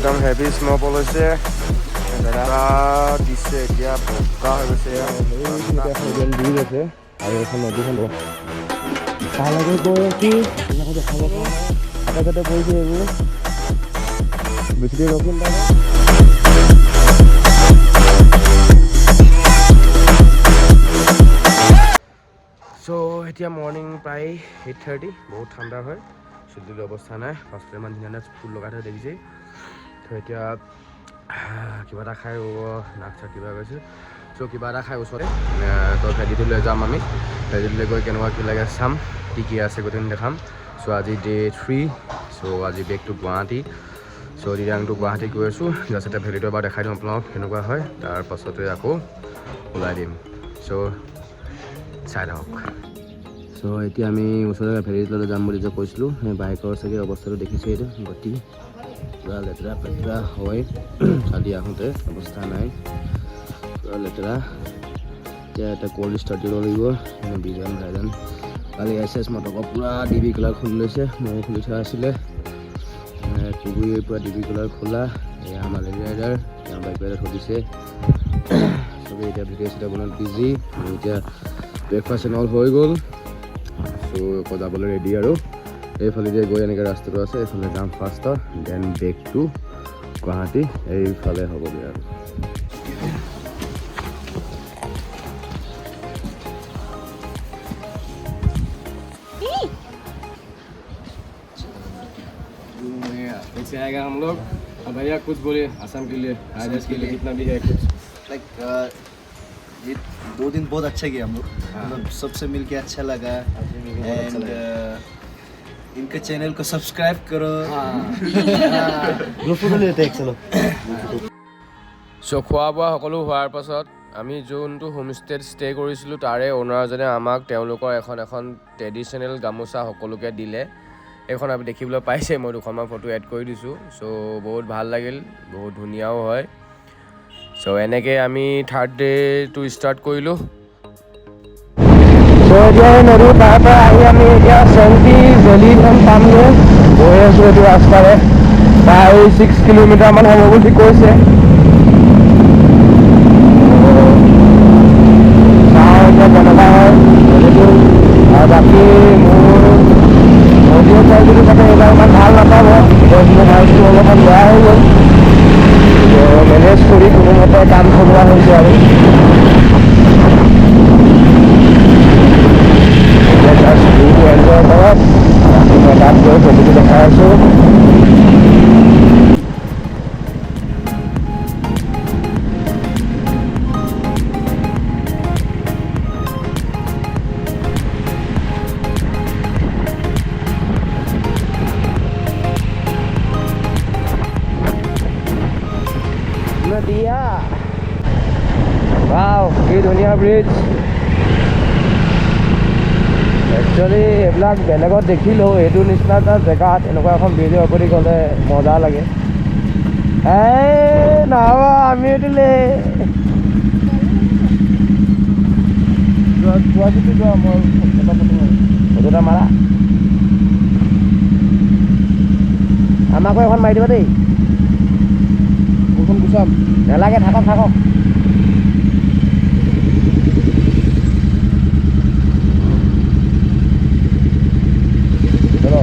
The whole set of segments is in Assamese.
একদম হেভি স্ন'ফল হৈছে দিছে এতিয়া বোকা হৈ গৈছে ব্ৰিজ আছে আৰু এখন নদীখন তালৈকে গৈ আছো এনেকৈ দেখাব পাৰোঁ হাতে ঘাটে পৰিছে এইবোৰ বেছি দেৰি ৰখিম তাত চ' এতিয়া মৰ্ণিং প্ৰায় 8:30 বহুত ঠাণ্ডা হয় চুলিৰ অৱস্থা নাই ফাৰ্ষ্টে ইমান ধুনীয়া ফুল লগাই থৈ দেখিছে তো এতিয়া কিবা এটা খাই নাক চাক কিবা গৈছে চ' কিবা এটা খাই ওচৰতে তো ভেলিটোলৈ যাম আমি ভেলিটোলৈ গৈ কেনেকুৱা কি লাগে চাম কি আছে গোটেইখিনি দেখাম চ' আজি ডে 3 চ' আজি বেক টু গুৱাহাটী চ' দিৰাংটো গুৱাহাটী গৈ আছোঁ জাষ্ট এটা ভেলিটো এবাৰ দেখাই দিম আপোনালোকক কেনেকুৱা হয় তাৰপাছতে আকৌ ওলাই দিম চ' চাই থাকক চ' এতিয়া আমি ওচৰতে ভেলিটোলৈ যাম বুলি যে কৈছিলোঁ সেই বাইকৰ চাগে অৱস্থাটো দেখিছে এইটো গতি পুৰা লেতেৰা পেতেৰা হয় কালি আহোঁতে অৱস্থা নাই পুৰা লেতেৰা এতিয়া এটা ক'ল্ড ষ্টাৰ্ট দিব লাগিব বিজন ভাইজান কালি এছ মটকৰ পুৰা ডিবি কালাৰ খুলি লৈছে মই খুলি থোৱা আছিলে কুগুৰিৰ পৰা ডিবি কালাৰ খোলা এয়া মালিক ৰাইডাৰ এয়া বাইক ৰাইডাৰ সুধিছে চবেই এতিয়া ভিডিঅ' চিডিঅ' বনোৱাত বিজি এতিয়া ব্ৰেকফাষ্ট এণ্ড অল হৈ গ'ল চ' আকৌ যাবলৈ ৰেডি আৰু এইফালেদি গৈ এনেকৈ ৰাস্তাটো আছে এইফালে যাম ফাৰ্ষ্টত দেন বেক টু গুৱাহাটী এইফালে হ'বগৈ আৰু ऐसे आएगा हम लोग भैया कुछ बोले असम के लिए आज के लिए कितना भी है कुछ लाइक ये 2 दिन बहुत अच्छा किया हम लोग मतलब सबसे मिलके अच्छा लगा एंड इनका चैनल को सब्सक्राइब करो ग्रुप लेते हैं चलो চ' খোৱা বোৱা সকলো হোৱাৰ পাছত আমি যোনটো হোমষ্টেত ষ্টে' কৰিছিলোঁ তাৰে অ'নাৰজনে আমাক তেওঁলোকৰ এখন ট্ৰেডিশ্যনেল গামোচা সকলোকে দিলে এইখন আপুনি দেখিবলৈ পাইছে মই দুখনমান ফটো এড কৰি দিছোঁ চ' বহুত ভাল লাগিল বহুত ধুনীয়াও হয় চ' এনেকৈ আমি থাৰ্ড ডে'টো ষ্টাৰ্ট কৰিলোঁ চ' এতিয়া নদীৰ তাৰ পৰা আহি আমি এতিয়া চেণ্টি ভেলীখন পামগৈ গৈ আছোঁ এইটো ৰাস্তাৰে প্ৰায় 6 কিলোমিটাৰমান হ'ব বুলি কৈছে চাওঁ এতিয়া কেনেকুৱা হয় ভেলীটো আৰু বাকী মোৰ অডিঅ' চাই যদি থাকে এইবাৰ ইমান ভাল নাপাব ভাইটো অলপমান বেয়া হৈ গ'ল মেনেজ কৰি কোনোমতে কাম চলোৱা হৈছে আৰু এনজয় কৰক মই তাত গৈ ভেলিটো দেখাই আছোঁ নদিয়া ৱাও কি ধুনীয়া ব্ৰিজ একচুৱেলি এইবিলাক বেলেগত দেখিলেও এইটো নিচিনা এটা জেগাত এনেকুৱা এখন ব্ৰিজৰ ওপৰি গ'লে মজা লাগে নহ'ব আমি উঠিলে গুৱাহাটীটো যোৱা মই ফটো এটা মাৰা আমাকো এখন মাৰি দিবা দেই কোনখন গুচাম নেলাগে থাকক চলো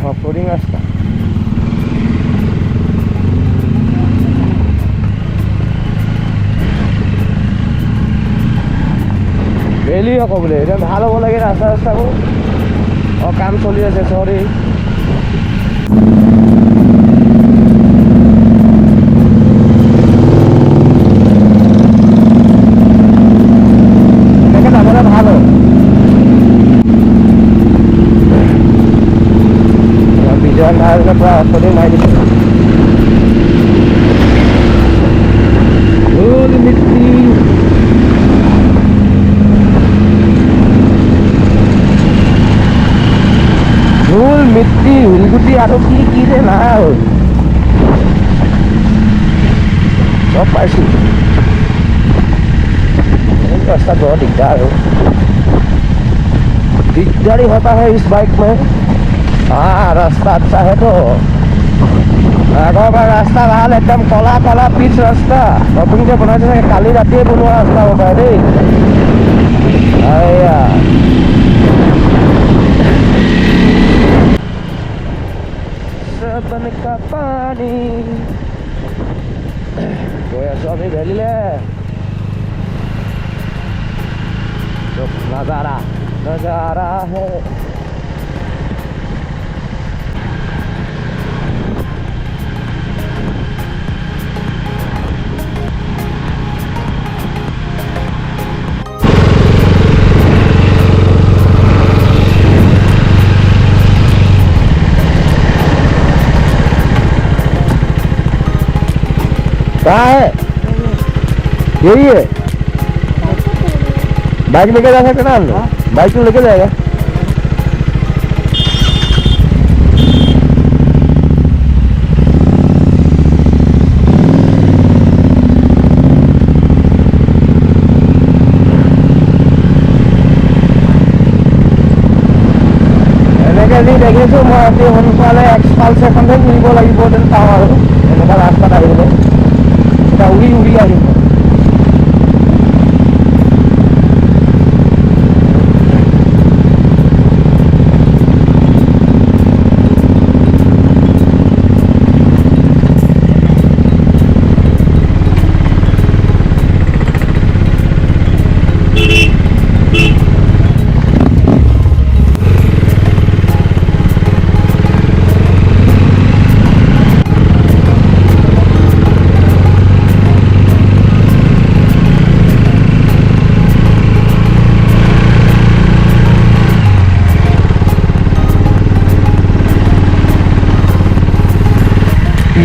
অফৰোডিং ৰাস্তা ভেলি আকৌ বোলে এতিয়া ভাল হ'ব লাগে ৰাস্তাবোৰ কাম চলি আছে চৰি এনেকৈ যাবলৈ ভাল হয় বিজয় নাৰ্জৰ পৰা অফৰডিং মাৰি দিছে শিলগুটি আৰু কি যে নাই চব পাইছোঁ। रास्ता बहुत दिकदार है, दिकदार ही होता है इस बाइक में। हाँ रास्ता अच्छा है तो আগৰ পৰা ৰাস্তা ভাল একদম কলা কলা পিচ ৰাস্তা নতুনকৈ বনাইছে চাগে কালি ৰাতিয়ে বনোৱা ৰাস্তা হ'ব পাৰে দেই। এয়া सबन का पानी गई आছো আমি ভেলিলে। तो नजारा नजारा है। कहाँ है? यही है। बाइक लेके जा सकते ना हम लोग? बाइक तो लेके जाएगा। এনেকৈ যি দেখিছোঁ মই আজি সোনকালে এক্সপালছ এখনহে কিনিব লাগিব যেন পাওঁ আৰু এনেকুৱা ৰাস্তাত আহিলে এতিয়া উৰি উৰি আহিম।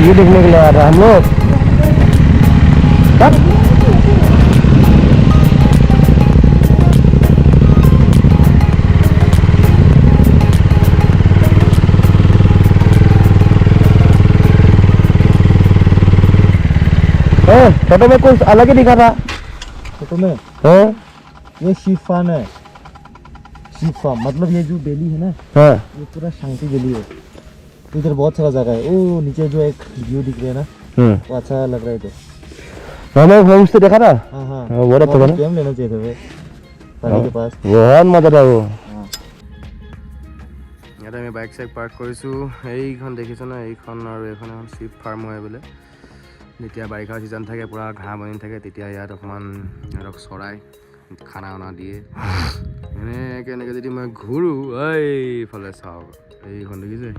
ये देखने के लिए आ रहा है हम लोग। फोटो में कुछ अलग ही दिखा था। फोटो में ये शिफान है। शिफा मतलब ये जो बेली है ना, हाँ ये पूरा शांति बेली है। इधर बहुत सारा जगह है। ओ नीचे जो एक व्यू दिख रहा है ना, वो अच्छा लग रहा है। तो हमें होम स्टे देखा था। हाँ हाँ वो रहता था ना, टाइम लेना चाहिए था वे पानी के पास। बहुत मजा था वो। ইয়াতে আমি বাইক চাইক পাৰ্ক কৰিছোঁ। এইখন দেখিছোঁ ন, এইখন আৰু এইখন এখন শ্বিপ ফাৰ্ম হয় বোলে। যেতিয়া বাৰিষা ছিজন থাকে পূৰা ঘাঁহ বনি থাকে তেতিয়া ইয়াত অকণমান সিহঁতক চৰাই খানা অনা দিয়ে। এনেকৈ যদি মই ঘূৰোঁ এইফালে চাওঁ, এইখন দেখিছে,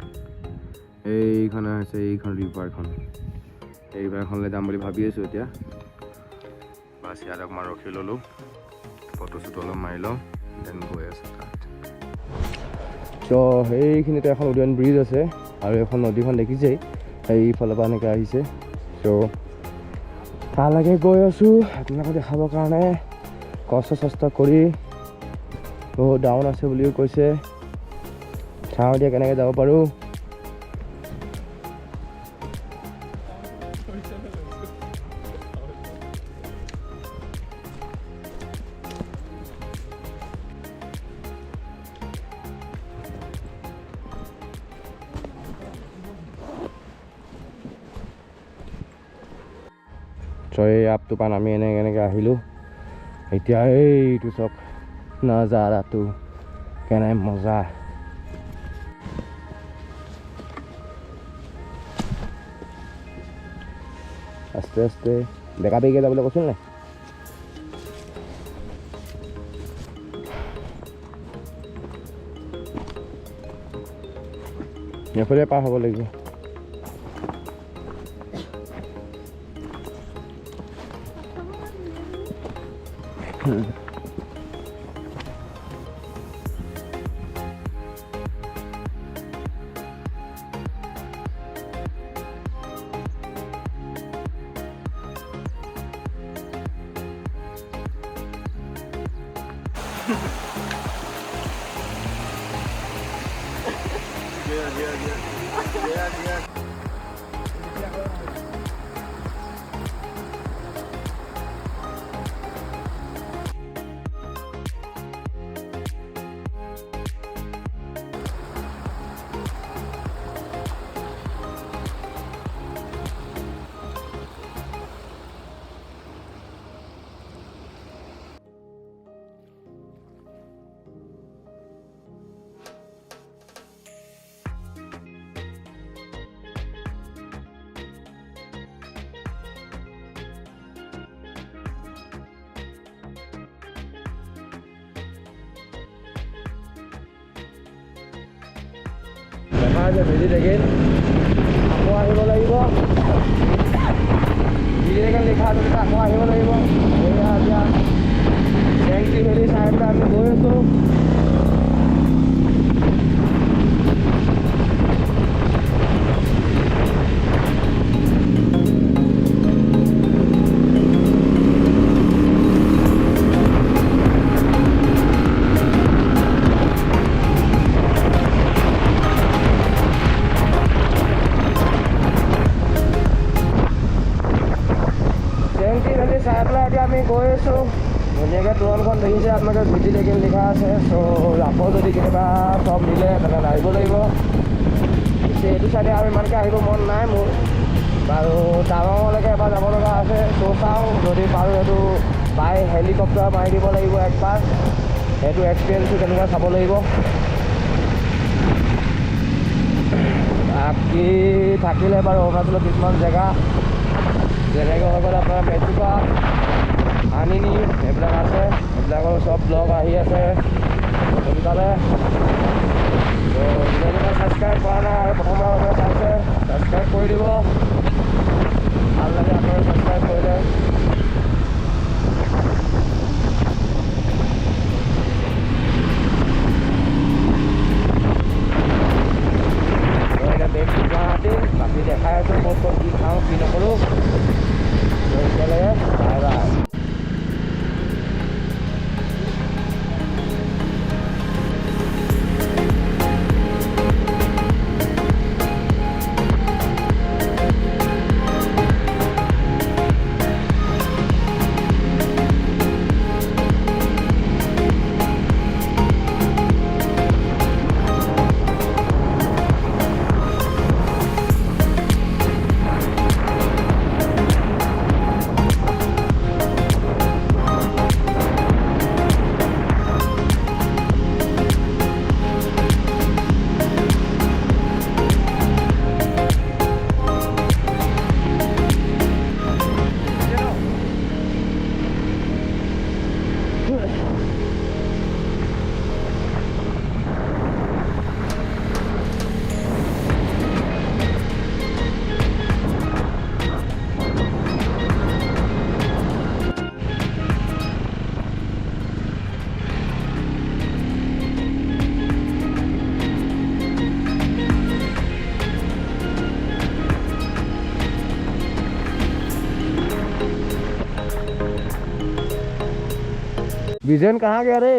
এইখন হৈছে এইখন ৰিভাৰখন। এই ৰিভাৰখনলৈ যাম বুলি ভাবি আছোঁ এতিয়া। বাছ ইয়াত অকণমান ৰখি ল'লোঁ, ফটো চটো অলপ মাৰি লওঁ, দেন গৈ আছোঁ তাত। তো সেইখিনিতে এখন উদ্যান ব্ৰিজ আছে আৰু এখন নদীখন দেখিছেই, সেইফালৰ পৰা এনেকৈ আহিছে। তো তালৈকে গৈ আছোঁ আপোনালোকক দেখাবৰ কাৰণে। কষ্ট চষ্ট কৰি বহুত ডাউন আছে বুলিও কৈছে, চাওঁ এতিয়া কেনেকৈ যাব পাৰোঁ। এই আপটো পান আমি এনেকৈ আহিলোঁ। এতিয়া এইটো চাওক নাজাৰাটো কেনে মজা। আস্তে আস্তে বেকা বেগে যাবলৈ কৈছিল নাই। এইফালে পাৰ হ'ব লাগিব। Yeah. দেখা আছে ভেজি টেকেল আকৌ আহিব লাগিব ভেজি টেকেল লিখা আছে আকৌ আহিব লাগিব এয়া এতিয়া চেংটি ভেলি চাই পেলাই আমি গৈ আছোঁ চাই পেলাই এতিয়া আমি গৈ আছোঁ ধুনীয়াকৈ তোৰণখন দেখিছে আপোনালোকে ভেজি টেকেল লিখা আছে চ' আকৌ যদি কেতিয়াবা চব মিলে তেনেহ'লে আহিব লাগিব পিছে এইটো চাইডে আৰু ইমানকৈ আহিব মন নাই মোৰ বাৰু টাৱাঙলৈকে এবাৰ যাব লগা আছে চ' চাওঁ যদি পাৰোঁ সেইটো বাই হেলিকপ্টাৰ মাৰি দিব লাগিব একবাৰ সেইটো এক্সপিৰিয়েঞ্চটো কেনেকুৱা চাব লাগিব বাকী থাকিলে বাৰু অৰুণাচলৰ কিছুমান জেগা যেনেকৈ হৈ গ'ল আপোনাৰ মেচুকা আনিনি এইবিলাক আছে এইবিলাকৰ চব ব্লগ আহি আছে সোনকালে ছাবস্ক্ৰাইব কৰা নাই আৰু প্ৰথমবাৰ চাইছে ছাবস্ক্ৰাইব কৰি দিব ভাল লাগে আপোনালোকে ছাবস্ক্ৰাইব কৰিলে গুৱাহাটী বাকী দেখাই আছোঁ ক'ত ক'ত কি খাওঁ কি নকৰোঁ এতিয়ালৈকে বাই বাই विजन कहाँ गया रे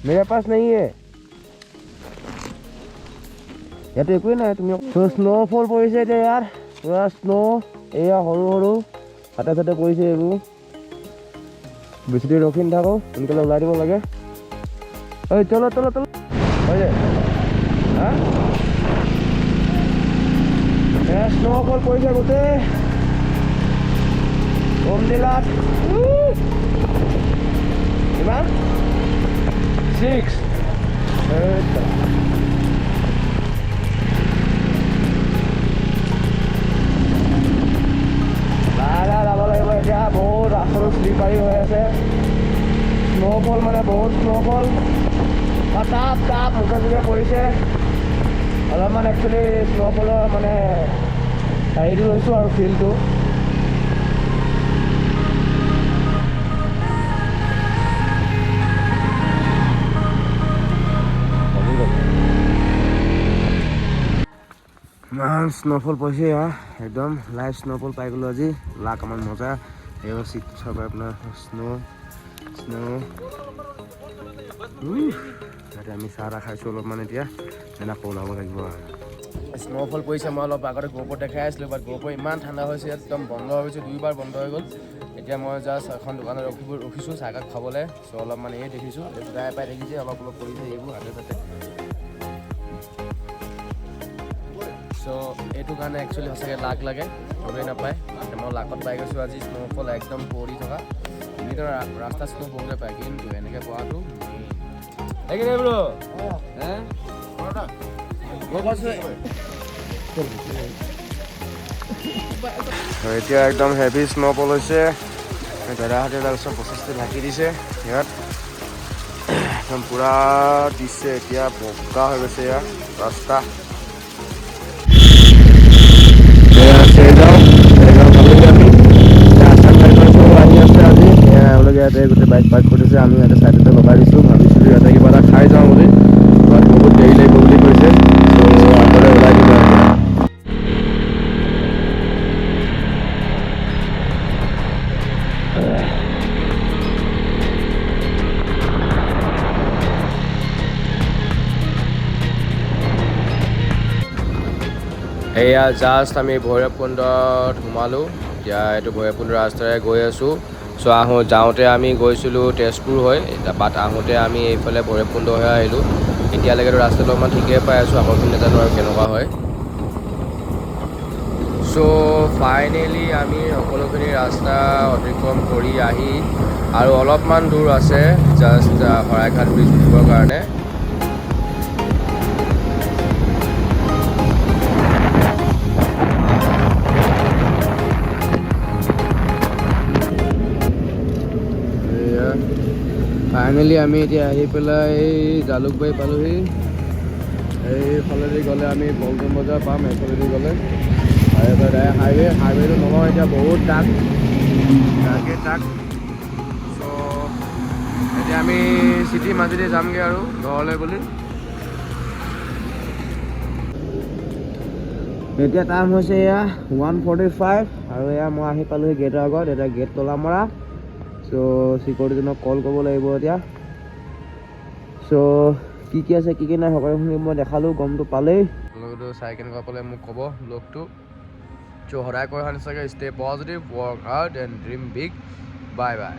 मेरे पास नहीं है ইয়াতে একোৱেই নাই তুমি স্ন'ফল পৰিছে এতিয়া ইয়াৰ পুৰা স্ন' এয়া সৰু সৰু হাতে চাতে পৰিছে এইবোৰ বেছি দেৰি ৰখি নাথাকো সোনকালে ওলাই দিব লাগে ঐ চলো চলো চলো হৈ যায় হা এয়া স্ন'ফল পৰিছে গোটেই বমডিলাত কিমান 6 এতিয়া বহুত ৰাস্তাটো শ্লিপাৰী হৈ আছে স্ন'ফল মানে বহুত স্ন'ফল তাপ তাপ মুখে মুখে পৰিছে অলপমান একচুৱেলি স্ন'ফলৰ মানে হেৰিটো লৈছোঁ আৰু ফিলটো ইমান স্ন'ফল পৰিছে একদম লাইভ স্ন'ফল পাই গ'লোঁ আজি লাক আমাৰ মজা এইবাৰ চিট চাব আপোনাৰ স্ন' ইয়াতে আমি চাহ তাহ খাইছোঁ অলপমান এতিয়া এনেকৈ ওলাব লাগিব আৰু স্ন'ফল পৰিছে। মই অলপ আগতে গ্ৰুপত দেখাই আছিলোঁ, বাট গ্ৰুপত ইমান ঠাণ্ডা হৈছে ইয়াত, একদম বন্ধ হৈ গৈছে, 2 বাৰ বন্ধ হৈ গ'ল। এতিয়া মই জাষ্ট এখন দোকানত ৰখিছোঁ চাহকাপ খাবলৈ। চ' অলপ মানে এই দেখিছোঁ, প্ৰায় প্ৰায় দেখিছে, অলপ অলপ পৰিছে এইবোৰ হাতে চাতে। চ' এইটো কাৰণে একচুৱেলি সঁচাকৈ লাক লাগে, চবেই নাপায়। মই লাকত পাই গৈছোঁ আজি স্ন'ফল একদম পৰি থকা। এনেকৈ ৰাস্তা স্ন' পৰোঁতে পায়, কিন্তু এনেকৈ পৰাটো এতিয়া একদম হেভি স্ন'ফল হৈছে। দাদাহঁতে তাৰপিছত প্ৰচেছটো ঢাকি দিছে ইয়াত, একদম পূৰা দিছে। এতিয়া বগা হৈ গৈছে ইয়াৰ ৰাস্তা। ইয়াতে গোটেই বাইক পাৰ্ক কৰিছে, আমি ইয়াতে চাইডতে লগাই দিছোঁ। ভাবিছিলোঁ ইয়াতে কিবা এটা খাই যাওঁ বুলি, বাট বহুত দেৰি লাগিব বুলি কৈছে। চ' আগলৈ ওলাই দিব এতিয়া। এয়া জাষ্ট আমি ভৈৰৱকুণ্ডত সোমালোঁ। এতিয়া এইটো ভৈৰৱকুণ্ড ৰাস্তাৰে গৈ আছোঁ। চ' যাওঁতে আমি গৈছিলোঁ তেজপুৰ হৈ, বাট আহোঁতে আমি এইফালে ভৈৰৱকুণ্ড হৈ আহিলোঁ। এতিয়ালৈকেতো ৰাস্তাটো অকণমান ঠিকেই পাই আছোঁ, আগৰখিনি নাজানো আৰু কেনেকুৱা হয়। চ' ফাইনেলি আমি সকলোখিনি ৰাস্তা অতিক্ৰম কৰি আহি আৰু অলপমান দূৰ আছে জাষ্ট শৰাইঘাট ব্ৰিজ উঠিবৰ কাৰণে। ফাইনেলি আমি এতিয়া আহি পেলাই এই জালুকবাৰী পালোহি। এইফালেদি গ'লে আমি পল্টন বজাৰ পাম, এইফালেদি গ'লে আৰু এইফালে হাইৱেটো নলওঁ এতিয়া, বহুত টাক। চ' এতিয়া আমি চিটি মাজেদি যামগৈ আৰু ঘৰলৈ বুলি। এতিয়া টাইম হৈছে এয়া 1:45 আৰু এয়া মই আহি পালোহি গেটৰ আগত। এতিয়া গেট তলা মৰা। চ' চিকিউৰিটিজনক কল কৰিব লাগিব এতিয়া। চ' কি আছে কি নাই সকলোখিনি মই দেখালোঁ, গমটো পালেই। লগতো চাই কেনেকুৱা পালে মোক ক'ব ব্লগটো। চ' সদায় কৈ অহা নিচিনাকৈ stay positive, work hard and dream big. Bye bye.